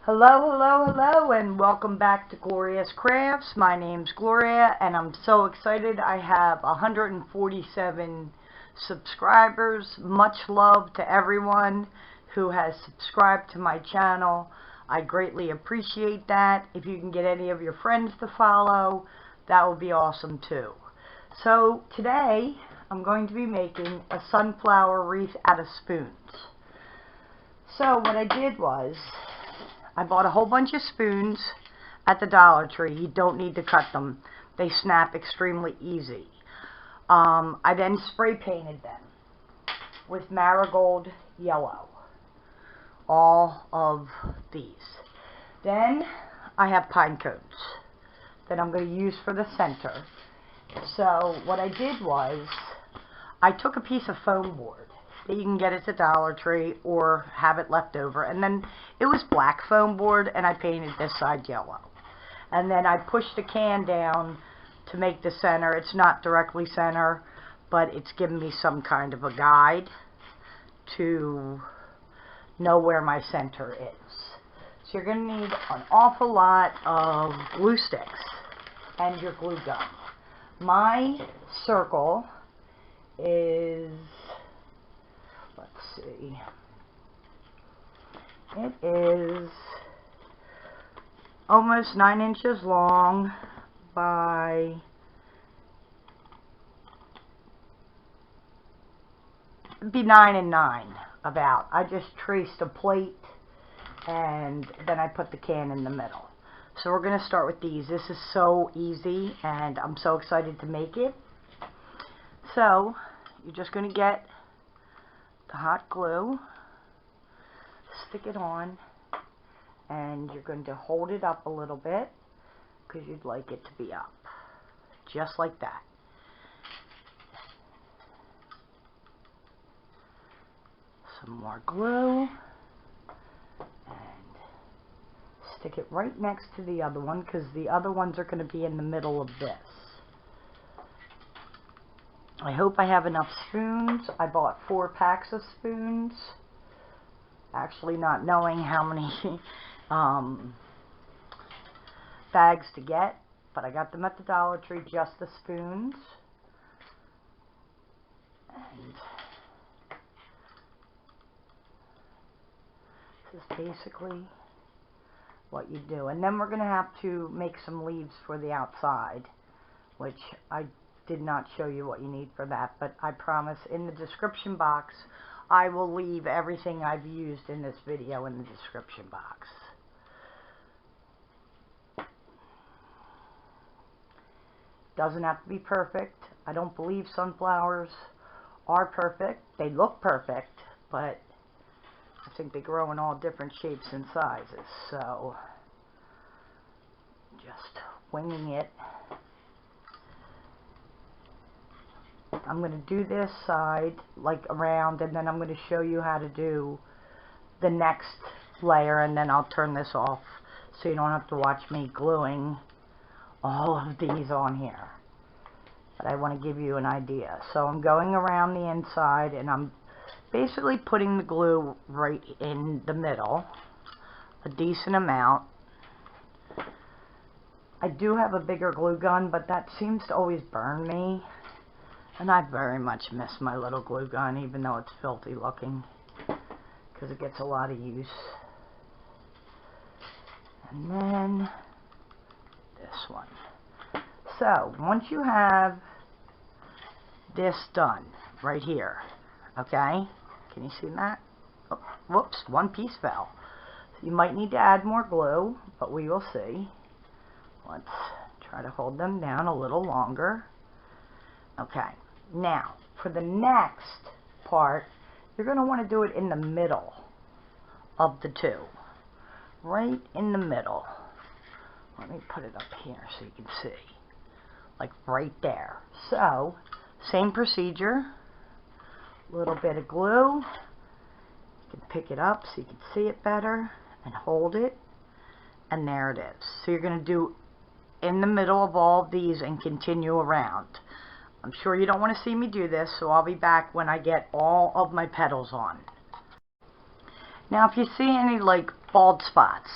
Hello, hello, hello, and welcome back to Gloria's Crafts. My name's Gloria, and I'm so excited. I have 147 subscribers. Much love to everyone who has subscribed to my channel. I greatly appreciate that. If you can get any of your friends to follow, that would be awesome too. So today, I'm going to be making a sunflower wreath out of spoons. So what I did was, I bought a whole bunch of spoons at the Dollar Tree. You don't need to cut them. They snap extremely easy. I then spray painted them with marigold yellow. All of these. Then I have pine cones that I'm going to use for the center. So what I did was, I took a piece of foam board that you can get at the Dollar Tree or have it left over, and then it was black foam board, and I painted this side yellow, and then I pushed the can down to make the center. It's not directly center, but it's giving me some kind of a guide to know where my center is. So you're going to need an awful lot of glue sticks and your glue gun. My circle is, let's see, it is almost 9 inches long by it'd be 9 and 9 about. I just traced a plate and then I put the can in the middle. So we're going to start with these. This is so easy and I'm so excited to make it. So you're just going to get the hot glue, stick it on, and you're going to hold it up a little bit because you'd like it to be up, just like that. Some more glue, and stick it right next to the other one because the other ones are going to be in the middle of this. I hope I have enough spoons. I bought 4 packs of spoons, actually not knowing how many bags to get, but I got them at the Dollar Tree, just the spoons. And this is basically what you do. And then we're going to have to make some leaves for the outside, which I did not show you what you need for that, but I promise in the description box I will leave everything I've used in this video in the description box. Doesn't have to be perfect. I don't believe sunflowers are perfect. They look perfect, but I think they grow in all different shapes and sizes, so just winging it. I'm going to do this side like around, and then I'm going to show you how to do the next layer, and then I'll turn this off so you don't have to watch me gluing all of these on here. But I want to give you an idea. So I'm going around the inside, and I'm basically putting the glue right in the middle, a decent amount. I do have a bigger glue gun, but that seems to always burn me. And I very much miss my little glue gun, even though it's filthy looking, because it gets a lot of use. And then this one. So once you have this done right here, okay, can you see that? Oh, whoops, one piece fell. So you might need to add more glue, but we will see. Let's try to hold them down a little longer. Okay. Now, for the next part, you're going to want to do it in the middle of the two. Right in the middle. Let me put it up here so you can see. Like right there. So, same procedure. A little bit of glue. You can pick it up so you can see it better. And hold it. And there it is. So you're going to do in the middle of all of these and continue around. I'm sure you don't want to see me do this, so I'll be back when I get all of my petals on. Now if you see any like bald spots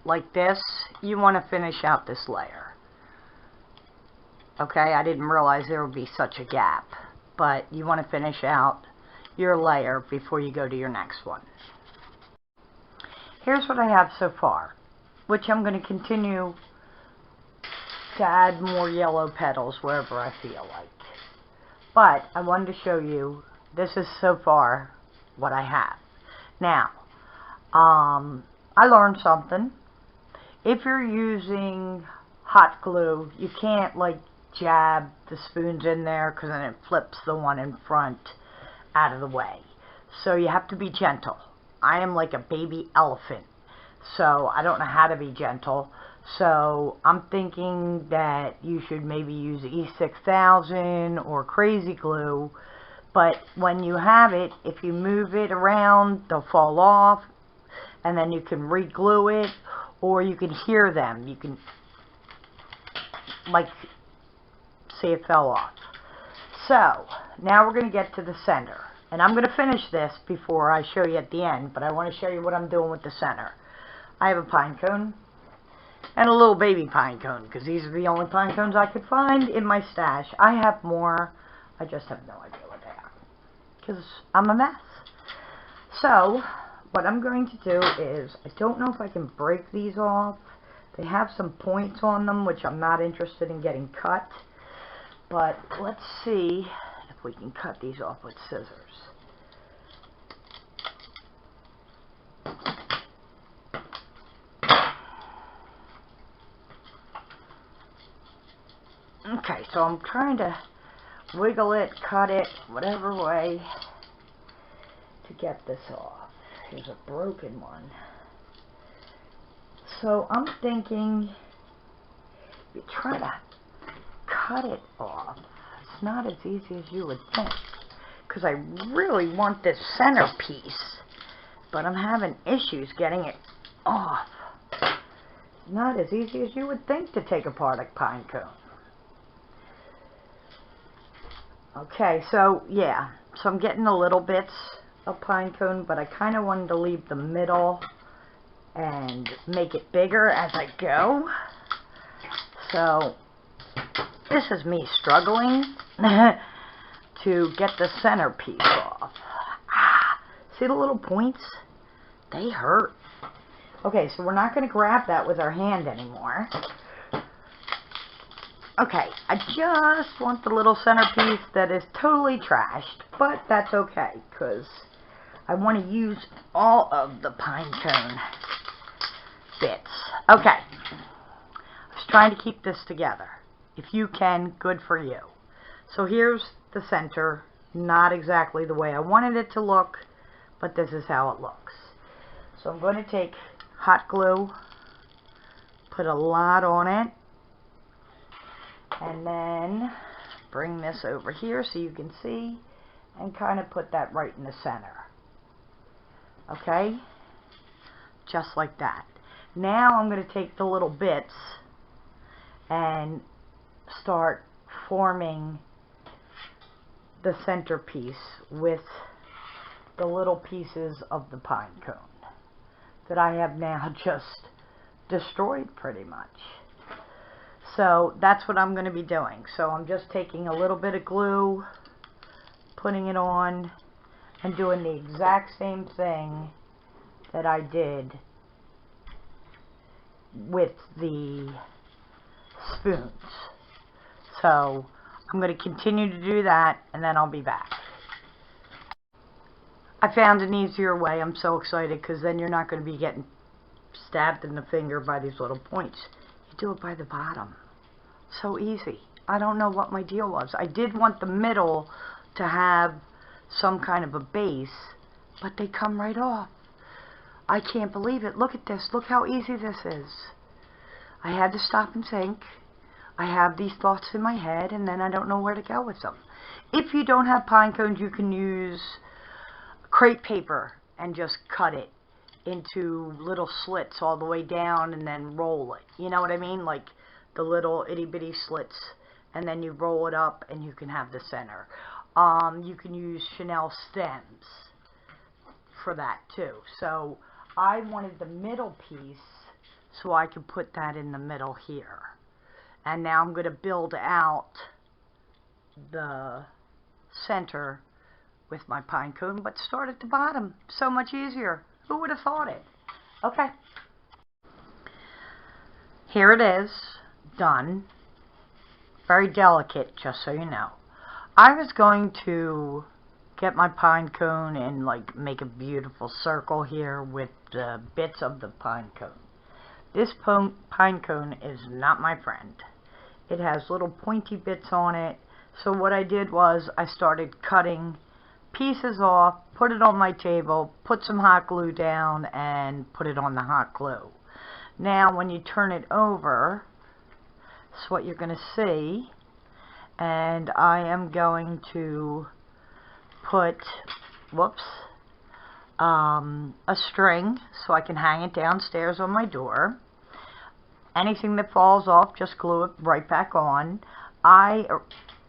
like this, you want to finish out this layer. Okay, I didn't realize there would be such a gap, but you want to finish out your layer before you go to your next one. Here's what I have so far, which I'm going to continue to add more yellow petals wherever I feel like. But I wanted to show you, this is so far what I have. Now, I learned something. If you're using hot glue, you can't like jab the spoons in there because then it flips the one in front out of the way. So you have to be gentle. I am like a baby elephant, so I don't know how to be gentle. So I'm thinking that you should maybe use E6000 or crazy glue, but when you have it, if you move it around, they'll fall off, and then you can re-glue it, or you can hear them. You can like see it fell off. So now we're going to get to the center, and I'm going to finish this before I show you at the end, but I want to show you what I'm doing with the center. I have a pine cone and a little baby pine cone because these are the only pine cones I could find in my stash. I have more, I just have no idea what they are because I'm a mess. So what I'm going to do is, I don't know if I can break these off. They have some points on them which I'm not interested in getting cut. But let's see if we can cut these off with scissors. Okay, so I'm trying to wiggle it, cut it, whatever way to get this off. Here's a broken one. So I'm thinking, you try to cut it off. It's not as easy as you would think, because I really want this center piece, but I'm having issues getting it off. Not as easy as you would think to take apart a pine cone. Okay, so yeah, so I'm getting the little bits of pine cone, but I kind of wanted to leave the middle and make it bigger as I go. So this is me struggling to get the center piece off. See the little points? They hurt. Okay, so we're not going to grab that with our hand anymore. Okay, I just want the little centerpiece that is totally trashed, but that's okay, because I want to use all of the pine cone bits. Okay, I was trying to keep this together. If you can, good for you. So here's the center, not exactly the way I wanted it to look, but this is how it looks. So I'm going to take hot glue, put a lot on it, and then bring this over here so you can see, and kind of put that right in the center. Okay? Just like that. Now I'm going to take the little bits and start forming the centerpiece with the little pieces of the pine cone that I have now just destroyed pretty much. So that's what I'm going to be doing. So I'm just taking a little bit of glue, putting it on, and doing the exact same thing that I did with the spoons. So I'm going to continue to do that, and then I'll be back. I found an easier way. I'm so excited, because then you're not going to be getting stabbed in the finger by these little points. You do it by the bottom. So easy. I don't know what my deal was. I did want the middle to have some kind of a base, but they come right off. I can't believe it. Look at this. Look how easy this is. I had to stop and think. I have these thoughts in my head, and then I don't know where to go with them. If you don't have pine cones, you can use crepe paper and just cut it into little slits all the way down and then roll it. You know what I mean? Like the little itty bitty slits, and then you roll it up and you can have the center. You can use Chanel stems for that too. So I wanted the middle piece so I could put that in the middle here. And now I'm going to build out the center with my pine cone, but start at the bottom. So much easier. Who would have thought it? Okay. Here it is, done. Very delicate, just so you know. I was going to get my pine cone and like make a beautiful circle here with the bits of the pine cone. This pine cone is not my friend. It has little pointy bits on it. So what I did was I started cutting pieces off, put it on my table, put some hot glue down, and put it on the hot glue. Now when you turn it over, that's what you're going to see. And I am going to put, a string so I can hang it downstairs on my door. Anything that falls off, just glue it right back on.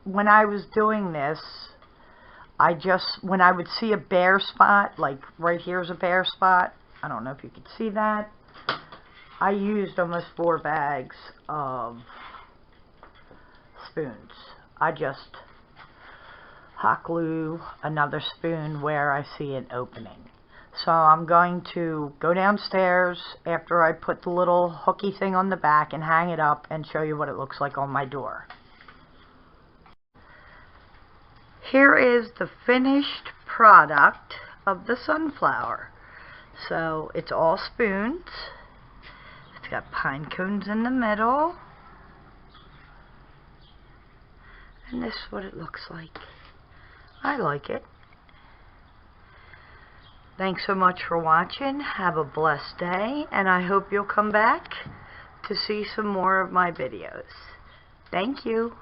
When I was doing this, when I would see a bare spot, like right here's a bare spot, I don't know if you could see that, I used almost 4 bags of spoons. I just hot glue another spoon where I see an opening. So I'm going to go downstairs after I put the little hooky thing on the back and hang it up and show you what it looks like on my door. Here is the finished product of the sunflower. So it's all spoons. It's got pine cones in the middle. And this is what it looks like. I like it. Thanks so much for watching. Have a blessed day, and I hope you'll come back to see some more of my videos. Thank you.